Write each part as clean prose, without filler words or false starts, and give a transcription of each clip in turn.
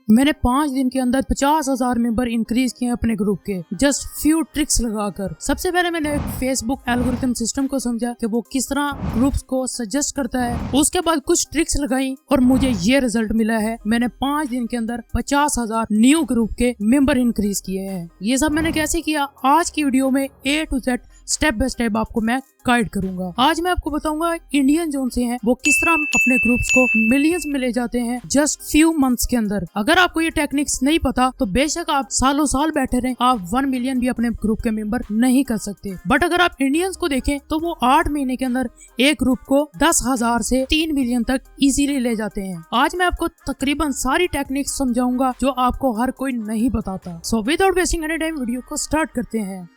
मैंने 5 दिन के अंदर 50,000 मेंबर इंक्रीज किए अपने ग्रुप के, जस्ट फ्यू ट्रिक्स लगाकर। सबसे पहले मैंने एक फेसबुक एल्गोरिथम सिस्टम को समझा कि वो किस तरह ग्रुप्स को सजेस्ट करता है। उसके बाद कुछ ट्रिक्स लगाई और मुझे ये रिजल्ट मिला है। मैंने 5 दिन के अंदर 50,000 न्यू ग्रुप के मेंबर इंक्रीज किए हैं। ये सब मैंने कैसे किया, आज की वीडियो में A to Z step by step आपको मैं गाइड करूंगा। आज मैं आपको बताऊंगा इंडियन जोन से हैं वो किस तरह अपने ग्रुप्स को मिलियंस में ले जाते हैं जस्ट फ्यू मंथ्स के अंदर। अगर आपको ये टेक्निक्स नहीं पता तो बेशक आप सालों साल बैठे रहें, आप 1 मिलियन भी अपने ग्रुप के मेंबर नहीं कर सकते। बट अगर आप इंडियंस को देखें तो वो 8 महीने के अंदर एक ग्रुप को 10,000 से 3 मिलियन तक इजीली ले जाते हैं। आज मैं आपको तकरीबन सारी टेक्निक्स समझाऊंगा जो आपको हर कोई नहीं बताता। So without wasting any time video को स्टार्ट करते हैं।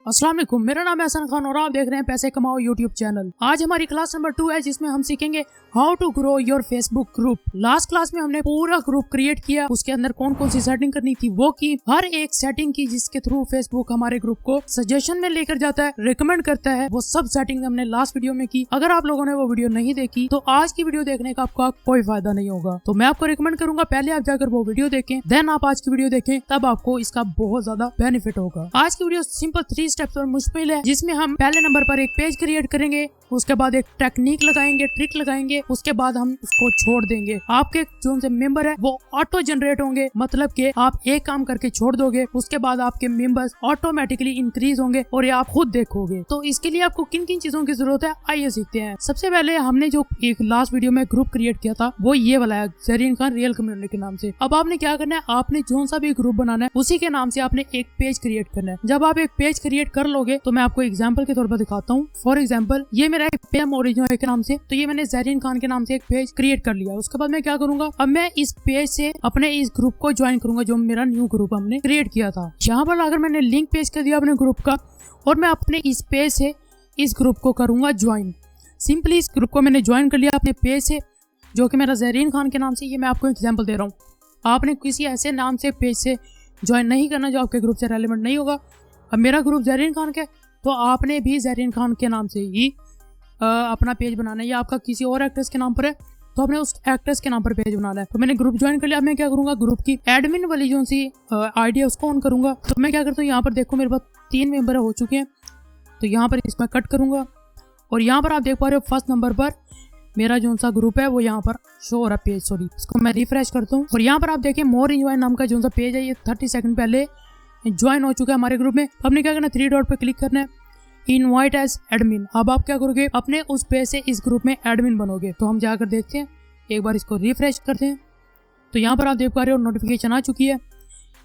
अस्सलाम वालेकुम, मेरा नाम है हसन खान और आप देख रहे हैं पैसे कमाओ यूट्यूब चैनल। आज हमारी क्लास नंबर 2 है जिसमें हम सीखेंगे how to grow your Facebook group. Last class में हमने पूरा ग्रुप क्रिएट किया, उसके अंदर कौन कौन सी सेटिंग करनी थी वो की, हर एक सेटिंग की जिसके थ्रू फेसबुक हमारे ग्रुप को सजेशन में लेकर जाता है, रिकमेंड करता है, वो सब सेटिंग हमने लास्ट वीडियो में की। अगर आप लोगों ने वो वीडियो नहीं देखी तो आज की वीडियो देखने का आपका कोई फायदा नहीं होगा। तो मैं आपको रिकमेंड करूंगा पहले आप जाकर वो वीडियो देखें, देन आप आज की वीडियो देखें, तब आपको इसका बहुत ज्यादा बेनिफिट होगा। आज की वीडियो सिंपल 3 स्टेप्स और मुश्किल है, जिसमें हम पहले नंबर पर एक पेज क्रिएट करेंगे, उसके बाद एक टेक्निक लगाएंगे, ट्रिक लगाएंगे, उसके बाद हम उसको छोड़ देंगे। आपके जो से मेंबर है वो ऑटो जनरेट होंगे, मतलब कि आप एक काम करके छोड़ दोगे, उसके बाद आपके मेंबर्स ऑटोमेटिकली इंक्रीज होंगे और ये आप खुद देखोगे। तो इसके लिए आपको किन किन चीजों की जरूरत है आइए सीखते हैं। सबसे पहले हमने जो एक लास्ट वीडियो में ग्रुप क्रिएट किया था वो ये वाला है, ज़रीन खान रियल कम्युनिटी के नाम से। अब आपने क्या करना है, आपने जो सा भी ग्रुप बनाना है उसी के नाम से आपने एक पेज क्रिएट करना है। जब आप एक पेज क्रिएट कर लोगे तो मैं आपको एग्जांपल के तौर पर दिखाता हूँ। फॉर एग्जांपल ये मेरा एक पेम ओरिजिनल के नाम से, तो ये मैंने ज़रीन खान के नाम से एक पेज क्रिएट कर लिया। उसके बाद मैं क्या करूंगा, अब मैं इस पेज से अपने इस ग्रुप को ज्वाइन करूंगा जो मेरा न्यू ग्रुप हमने क्रिएट किया था। यहाँ पर अगर मैंने लिंक पेज कर दिया अपने ग्रुप का और मैं अपने इस पेज से इस ग्रुप को करूंगा ज्वाइन। सिंपली इस ग्रुप को मैंने ज्वाइन कर लिया अपने पेज से जो कि मेरा ज़रीन खान के नाम से। ये मैं आपको एग्जाम्पल दे रहा हूँ, आपने किसी ऐसे नाम से पेज से ज्वाइन नहीं करना जो आपके ग्रुप से रेलिवेंट नहीं होगा। अब मेरा ग्रुप ज़रीन खान का, तो आपने भी ज़रीन खान के नाम से ही अपना पेज बनाना है, या आपका किसी और एक्ट्रेस के नाम पर है तो आपने उस एक्ट्रेस के नाम पर पेज बनाना है। तो मैंने ग्रुप ज्वाइन कर लिया। मैं क्या करूंगा, ग्रुप की एडमिन वाली जो सी आईडी उसको ऑन करूंगा। तो मैं क्या करता हूँ, यहाँ पर देखो मेरे पास 3 मेंबर हो चुके हैं, तो यहाँ पर इसमें कट करूंगा और यहाँ पर आप देख पा रहे हो फर्स्ट नंबर पर मेरा जो सा ग्रुप है वो यहाँ पर शो हो रहा है पेज। सॉरी, इसको मैं रिफ्रेश करता हूँ और यहाँ पर आप देखें मोर एंजॉय नाम का जो सा पेज है ये 30 सेकंड पहले ज्वाइन हो चुका है हमारे ग्रुप में। हमने क्या करना है, 3 डॉट पे क्लिक करना है, इनवाइट एज एडमिन। अब आप क्या करोगे, अपने उस पेज से इस ग्रुप में एडमिन बनोगे। तो हम जाकर देखते हैं, एक बार इसको रिफ्रेश करते हैं तो यहाँ पर आप देख पा रहे हो नोटिफिकेशन आ चुकी है।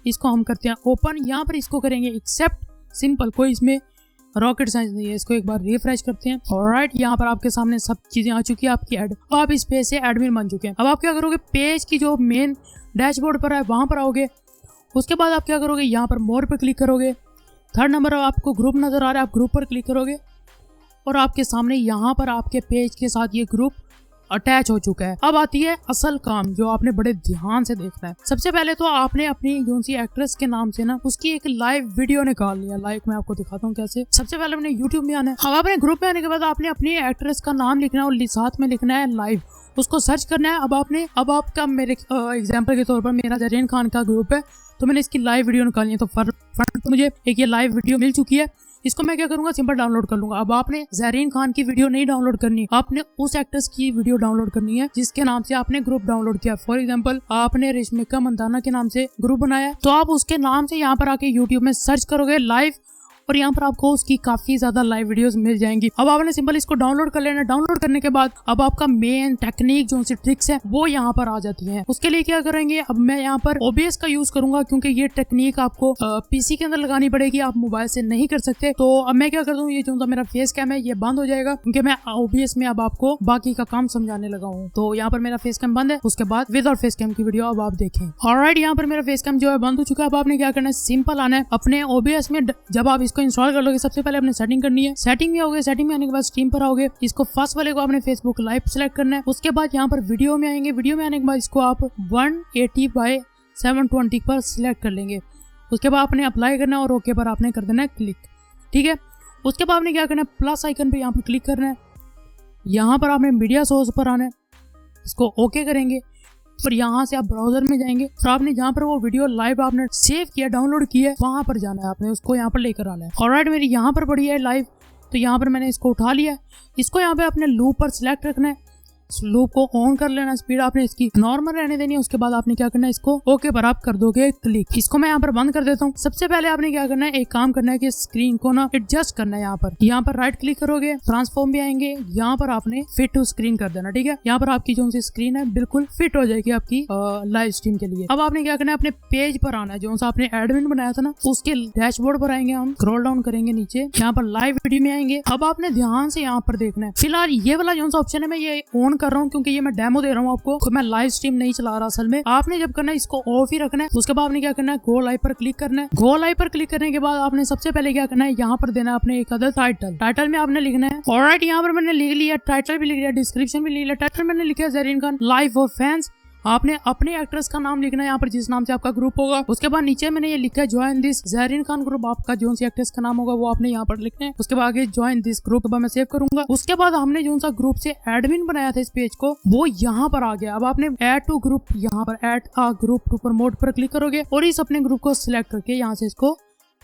इसको हम करते हैं ओपन, यहाँ पर इसको करेंगे एक्सेप्ट, सिंपल, कोई इसमें रॉकेट साइंस नहीं है। इसको एक बार रिफ्रेश करते हैं। ऑलराइट, यहाँ पर आपके सामने सब चीजें आ चुकी है आपकी ऐड। आप इस पेज से एडमिन बन चुके हैं। अब आप क्या करोगे, पेज की जो मेन डैशबोर्ड पर है वहां पर आओगे। उसके बाद आप क्या करोगे, यहाँ पर मोर पे क्लिक करोगे। 3rd नंबर आपको ग्रुप नजर आ रहा है, आप ग्रुप पर क्लिक करोगे और आपके सामने यहाँ पर आपके पेज के साथ ये ग्रुप अटैच हो चुका है। अब आती है असल काम जो आपने बड़े ध्यान से देखना है। सबसे पहले तो आपने अपनी जो सी एक्ट्रेस के नाम से ना उसकी एक लाइव वीडियो निकाल लिया। लाइव मैं आपको दिखाता हूँ कैसे। सबसे पहले अपने यूट्यूब में आना है। अब अपने ग्रुप में आने के बाद आपने अपनी एक्ट्रेस का नाम लिखना है और साथ में लिखना है लाइव, उसको सर्च करना है। अब आपका मेरे एग्जाम्पल के तौर पर मेरा ज़रीन खान का ग्रुप है तो मैंने इसकी लाइव वीडियो निकालनी है। तो फ्रंट मुझे एक ये लाइव वीडियो मिल चुकी है, इसको मैं क्या करूंगा, सिंपल डाउनलोड कर लूंगा। अब आपने ज़रीन खान की वीडियो नहीं डाउनलोड करनी, आपने उस एक्ट्रेस की वीडियो डाउनलोड करनी है जिसके नाम से आपने ग्रुप डाउनलोड किया। फॉर एग्जांपल आपने रेशमिका मंदाना के नाम से ग्रुप बनाया, तो आप उसके नाम से यहाँ पर आके यूट्यूब में सर्च करोगे लाइव और यहाँ पर आपको उसकी काफी ज्यादा लाइव वीडियोस मिल जाएंगी। अब आपने सिंपल इसको डाउनलोड कर लेना। डाउनलोड करने के बाद अब आपका मेन टेक्निक जो सी ट्रिक्स है वो यहाँ पर आ जाती है। उसके लिए क्या करेंगे, अब मैं यहाँ पर OBS का यूज करूंगा क्योंकि ये टेक्निक आपको पीसी के अंदर लगानी पड़ेगी, आप मोबाइल से नहीं कर सकते। तो अब मैं क्या करता हूँ, ये जो मेरा फेस कैम है ये बंद हो जाएगा क्योंकि मैं OBS में अब आपको बाकी का काम समझाने लगा हूँ। तो यहाँ पर मेरा फेस कैम बंद है, उसके बाद विदाउट फेस कैम की वीडियो अब आप देखें। ऑलराइट, यहाँ पर मेरा फेस कैम जो है बंद हो चुका है। अब आपने क्या करना है, सिंपल आना है अपने OBS में। जब आप इसको इंस्टॉल कर लोगे सबसे पहले अपने सेटिंग करनी है। सेटिंग में आओगे, सेटिंग में आने के बाद स्ट्रीम पर आओगे, इसको फर्स्ट वाले को आपने फेसबुक लाइव सेलेक्ट करना है। उसके बाद यहाँ पर वीडियो में आएंगे, वीडियो में आने के बाद इसको आप 180x720 पर सिलेक्ट कर लेंगे। उसके बाद आपने अप्लाई करना है और ओके पर आपने कर देना है क्लिक। ठीक है, उसके बाद आपने क्या करना है, प्लस आइकन पे यहाँ पर क्लिक करना है। यहाँ पर आपने मीडिया सोर्स पर आना है, इसको ओके करेंगे। फिर यहाँ से आप ब्राउजर में जाएंगे, फिर आपने जहाँ पर वो वीडियो लाइव आपने सेव किया, डाउनलोड किया है, वहां पर जाना है, आपने उसको यहाँ पर लेकर आना है। ऑलराइट, मेरी यहाँ पर पड़ी है लाइव, तो यहाँ पर मैंने इसको उठा लिया। इसको यहाँ पे अपने लूप पर सिलेक्ट रखना है, लूप को ऑन कर लेना, स्पीड आपने इसकी नॉर्मल रहने देनी है। उसके बाद आपने क्या करना है, इसको ओके पर आप कर दोगे क्लिक। इसको मैं यहाँ पर बंद कर देता हूँ। सबसे पहले आपने क्या करना है, एक काम करना है कि स्क्रीन को ना एडजस्ट करना है। यहाँ पर राइट क्लिक करोगे, ट्रांसफॉर्म भी आएंगे, यहाँ पर आपने फिट टू स्क्रीन कर देना। ठीक है, यहाँ पर आपकी जो सी स्क्रीन है बिल्कुल फिट हो जाएगी आपकी लाइव स्ट्रीम के लिए। अब आपने क्या करना है, अपने पेज पर आना है, जो सा आपने एडमिन बनाया था ना, उसके डैशबोर्ड पर आएंगे हम, स्क्रॉल डाउन करेंगे नीचे, यहाँ पर लाइव वीडियो में आएंगे। अब आपने ध्यान से यहाँ पर देखना है। फिलहाल ये वाला जो सा ऑप्शन है मैं ये ऑन कर रहा हूँ, क्योंकि ये मैं डेमो दे रहा हूँ आपको, तो मैं लाइव स्ट्रीम नहीं चला रहा असल में। आपने जब करना है इसको ऑफ ही रखना है। उसके बाद आपने क्या करना है, गो लाइव पर क्लिक करना है। गो लाइव पर क्लिक करने के बाद आपने सबसे पहले क्या करना है, यहाँ पर देना है अपने एक अदर टाइटल में आपने लिखना है। ऑलराइट, यहाँ पर मैंने लिख लिया, टाइटल भी लिख लिया, डिस्क्रिप्शन भी लिख लिया। टाइटल मैंने लिखा Zareen Khan live for fans. आपने अपने एक्ट्रेस का नाम लिखना है यहाँ पर, जिस नाम से आपका ग्रुप होगा। उसके बाद नीचे मैंने ये लिखा है join this Zareen Khan group. आपका जो सी एक्ट्रेस का नाम होगा वो आपने यहाँ पर लिखना है। उसके बाद आगे ज्वाइन दिस ग्रुप मैं सेव करूंगा। उसके बाद हमने जो सा ग्रुप से एडमिन बनाया था इस पेज को, वो यहाँ पर आ गया। अब आपने ऐड टू ग्रुप, यहाँ पर add a group to promote पर क्लिक करोगे और इस अपने ग्रुप को सिलेक्ट करके यहाँ से इसको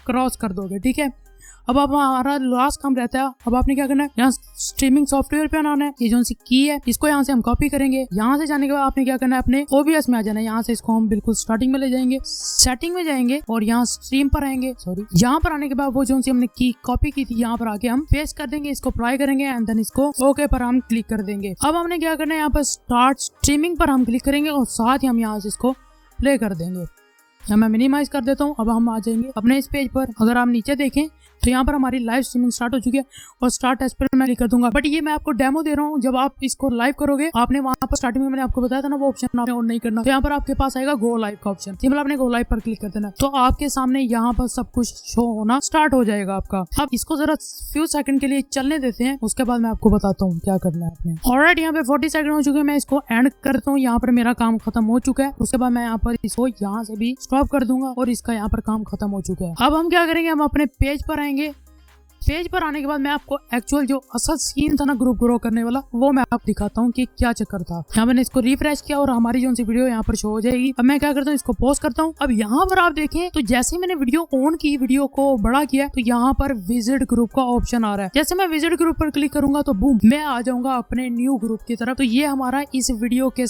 क्रॉस कर दोगे। ठीक है, अब हमारा लास्ट काम रहता है। अब आपने क्या करना है, यहाँ स्ट्रीमिंग सॉफ्टवेयर पे आना है। ये जो सी की है इसको यहाँ से हम कॉपी करेंगे। यहाँ से जाने के बाद आपने क्या करना है, अपने OBS में आ जाना है। यहाँ से इसको हम बिल्कुल स्टार्टिंग में ले जाएंगे, सेटिंग में जाएंगे और यहाँ स्ट्रीम पर आएंगे। सॉरी, यहाँ पर आने के बाद वो जो सी हमने की कॉपी की थी यहाँ पर आके हम पेस्ट कर देंगे, इसको अप्लाई करेंगे एंड देन इसको ओके पर हम क्लिक कर देंगे। अब हमने क्या करना है, यहाँ पर स्टार्ट स्ट्रीमिंग पर हम क्लिक करेंगे और साथ ही हम यहाँ से इसको प्ले कर देंगे। यहाँ मैं मिनिमाइज कर देता हूँ। अब हम आ जाएंगे अपने इस पेज पर। अगर आप नीचे देखें तो यहाँ पर हमारी लाइव स्ट्रीमिंग स्टार्ट हो चुकी है और स्टार्ट एज पर मैं कर दूंगा। बट ये मैं आपको डेमो दे रहा हूँ। जब आप इसको लाइव करोगे, आपने वहाँ पर स्टार्टिंग में मैंने आपको बताया था ना, वो ऑप्शन आपने ऑन नहीं करना। तो यहाँ पर आपके पास आएगा गो लाइव का ऑप्शन, सिंपल आपने गो लाइव पर क्लिक कर देना, तो आपके सामने यहाँ पर सब कुछ शो होना स्टार्ट हो जाएगा आपका। अब इसको जरा फ्यू सेकंड के लिए चलने देते हैं, उसके बाद मैं आपको बताता हूँ क्या करना है आपने। ऑलराइट, यहाँ पे 40 सेकंड हो चुके हैं। मैं इसको एंड करता हूँ। यहाँ पर मेरा काम खत्म हो चुका है। उसके बाद मैं यहाँ पर इसको यहाँ से भी स्टॉप कर दूंगा और इसका यहाँ पर काम खत्म हो चुका है। अब हम क्या करेंगे, हम अपने पेज पर आएंगे। पेज पर आने के बाद मैं आपको एक्चुअल जो असल सीन था ना ग्रुप ग्रो करने वाला, वो मैं आपको दिखाता हूँ कि क्या चक्कर था। यहाँ मैंने इसको रिफ्रेश किया और हमारी जो सी वीडियो यहाँ पर शो हो जाएगी। अब मैं क्या करता हूँ, इसको पॉज करता हूँ। अब यहाँ पर आप देखें तो जैसे मैंने वीडियो ऑन की, वीडियो को बड़ा किया, तो यहाँ पर विजिट ग्रुप का ऑप्शन आ रहा है। जैसे मैं विजिट ग्रुप पर क्लिक करूंगा तो बूम, मैं आ जाऊंगा अपने न्यू ग्रुप की तरफ। तो ये हमारा इस वीडियो के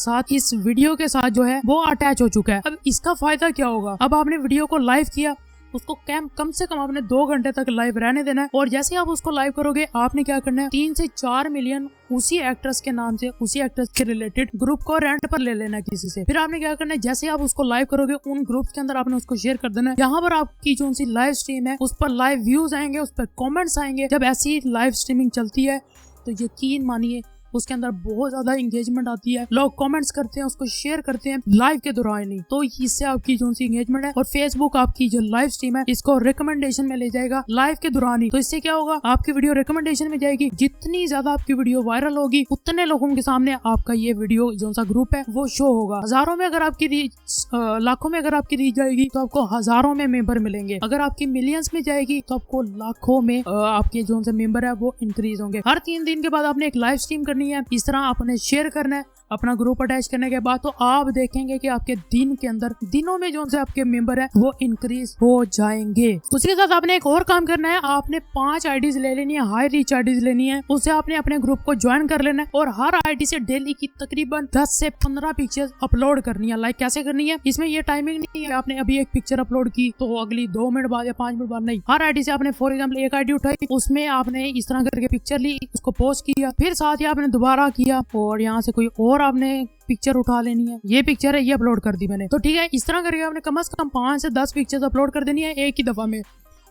साथ जो है वो अटैच हो चुका है। अब इसका फायदा क्या होगा, अब आपने वीडियो को लाइव किया, उसको कम से कम आपने 2 घंटे तक लाइव रहने देना है। और जैसे आप उसको लाइव करोगे, आपने क्या करना है, 3 से 4 मिलियन उसी एक्ट्रेस के नाम से, उसी एक्ट्रेस के रिलेटेड ग्रुप को रेंट पर ले लेना किसी से। फिर आपने क्या करना है, जैसे आप उसको लाइव करोगे, उन ग्रुप के अंदर आपने उसको शेयर कर देना है। यहाँ पर आपकी जो सी लाइव स्ट्रीम है उस पर लाइव व्यूज आएंगे, उस पर कॉमेंट्स आएंगे। जब ऐसी लाइव स्ट्रीमिंग चलती है तो यकीन मानिए उसके अंदर बहुत ज्यादा एंगेजमेंट आती है। लोग कमेंट्स करते हैं, उसको शेयर करते हैं लाइव के दौरान ही, तो इससे आपकी जो सी एंगेजमेंट है, और फेसबुक आपकी जो लाइव स्ट्रीम है इसको रिकमेंडेशन में ले जाएगा लाइव के दौरान ही। तो इससे क्या होगा, आपकी वीडियो रिकमेंडेशन में जाएगी। जितनी ज्यादा आपकी वीडियो वायरल होगी, उतने लोगों के सामने आपका ये वीडियो जो सा ग्रुप है वो शो होगा। हजारों में अगर आपकी रीच, लाखों में अगर आपकी रीच जाएगी तो आपको हजारों में मेंबर मिलेंगे। अगर आपकी मिलियंस में जाएगी तो आपको लाखों में आपके जो से मेंबर है वो इंक्रीज होंगे। हर 3 दिन के बाद आपने एक लाइव स्ट्रीम करनी है। इस तरह आपने शेयर करना है अपना ग्रुप अटैच करने के बाद, तो आप देखेंगे कि आपके दिन के अंदर, दिनों में जो से आपके मेंबर है वो इंक्रीज हो जाएंगे। उसके साथ आपने एक और काम करना है, आपने 5 आईडीज ले लेनी है, हाई रीच आईडीज लेनी है। उससे आपने अपने ग्रुप को ज्वाइन कर लेना है और हर आईडी से डेली की तकरीबन 10 से 15 पिक्चर्स अपलोड करनी है। लाइक कैसे करनी है, इसमें ये टाइमिंग नहीं है आपने अभी एक पिक्चर अपलोड की तो अगली 2 मिनट बाद या 5 मिनट बाद, नहीं। हर आईडी से आपने फॉर एग्जाम्पल एक आईडी उठाई, उसमें आपने इस तरह करके पिक्चर ली, उसको पोस्ट किया, फिर साथ ही आपने दोबारा किया और यहाँ से कोई और आपने पिक्चर उठा लेनी है। ये पिक्चर है, ये अपलोड कर दी मैंने, तो ठीक है। इस तरह करके आपने कम से कम 5 से 10 पिक्चर्स अपलोड कर देनी है एक ही दफा में।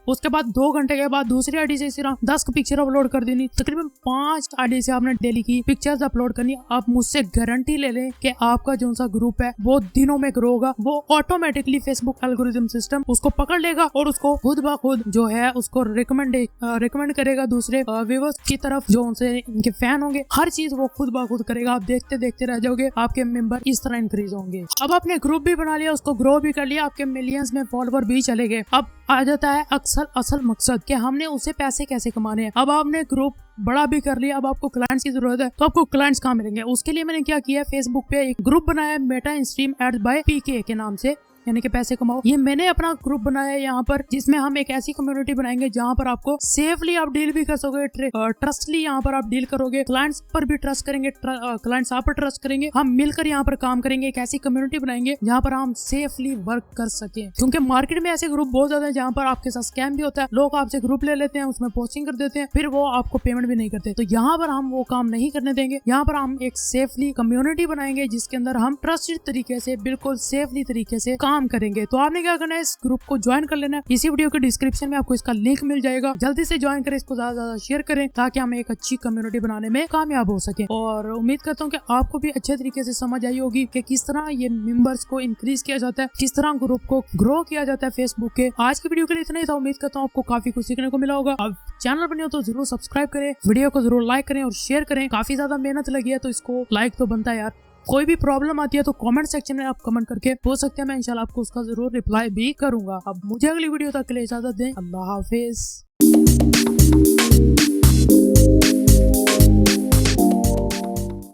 उसके बाद 2 घंटे के बाद दूसरी आईडी से सिर्फ 10 पिक्चर अपलोड कर देनी। तकरीबन 5 आईडी से आपने डेली की पिक्चर्स अपलोड करनी। आप मुझसे गारंटी ले लें कि आपका जो सा ग्रुप है वो दिनों में ग्रो होगा। वो ऑटोमेटिकली फेसबुक एल्गोरिथम सिस्टम उसको पकड़ लेगा और उसको खुद ब खुद जो है उसको रिकमेंड करेगा दूसरे व्यूअर्स की तरफ जो उनसे इनके फैन होंगे। हर चीज वो खुद ब खुद करेगा। आप देखते देखते रह जाओगे, आपके मेंबर इस तरह इंक्रीज होंगे। अब आपने ग्रुप भी बना लिया, उसको ग्रो भी कर लिया, आपके मिलियंस में फॉलोवर भी चले गए। अब आ जाता है असल मकसद कि हमने उससे पैसे कैसे कमाने हैं। अब आपने ग्रुप बड़ा भी कर लिया, अब आपको क्लाइंट्स की जरूरत है, तो आपको क्लाइंट्स कहाँ मिलेंगे? उसके लिए मैंने क्या किया, फेसबुक पे एक ग्रुप बनाया, मेटा स्ट्रीम एड्स बाय पीके के नाम से, यानी कि पैसे कमाओ। ये मैंने अपना ग्रुप बनाया यहाँ पर, जिसमें हम एक ऐसी कम्युनिटी बनाएंगे जहाँ पर आपको सेफली आप डील भी कर सकोगे, ट्रस्टली यहाँ पर आप डील करोगे, क्लाइंट्स पर भी ट्रस्ट करेंगे, क्लाइंट्स आप पर ट्रस्ट करेंगे, हम मिलकर यहाँ पर काम करेंगे। एक ऐसी कम्युनिटी बनाएंगे जहाँ पर हम सेफली वर्क कर सके, क्योंकि मार्केट में ऐसे ग्रुप बहुत ज्यादा है जहाँ पर आपके साथ स्कैम भी होता है। लोग आपसे ग्रुप ले लेते हैं, उसमें पोस्टिंग कर देते हैं, फिर वो आपको पेमेंट भी नहीं करते। तो यहाँ पर हम वो काम नहीं करने देंगे। यहाँ पर हम एक सेफली कम्युनिटी बनाएंगे जिसके अंदर हम ट्रस्टेड तरीके से, बिल्कुल सेफली तरीके से काम करेंगे। तो आपने क्या करना है, इस ग्रुप को ज्वाइन कर लेना है। इसी वीडियो के डिस्क्रिप्शन में आपको इसका लिंक मिल जाएगा। जल्दी से ज्वाइन करें, इसको ज्यादा ज्यादा शेयर करें ताकि हम एक अच्छी कम्युनिटी बनाने में कामयाब हो सके। और उम्मीद करता हूँ कि आपको भी अच्छे तरीके से समझ आई होगी कि किस तरह ये मेंबर्स को इंक्रीज किया जाता है, किस तरह ग्रुप को ग्रो किया जाता है फेसबुक के। आज की वीडियो के लिए इतना ही था। उम्मीद करता हूँ आपको काफी कुछ सीखने को मिला होगा। अब चैनल बने हो तो जरूर सब्सक्राइब करें, वीडियो को जरूर लाइक करें और शेयर करें। काफी ज्यादा मेहनत लगी है तो इसको लाइक तो बनता है यार। कोई भी प्रॉब्लम आती है तो कमेंट सेक्शन में आप कमेंट करके पूछ सकते हैं, मैं इंशाल्लाह आपको उसका जरूर रिप्लाई भी करूंगा। अब मुझे अगली वीडियो तक के लिए इजाजत दें। अल्लाह हाफिज।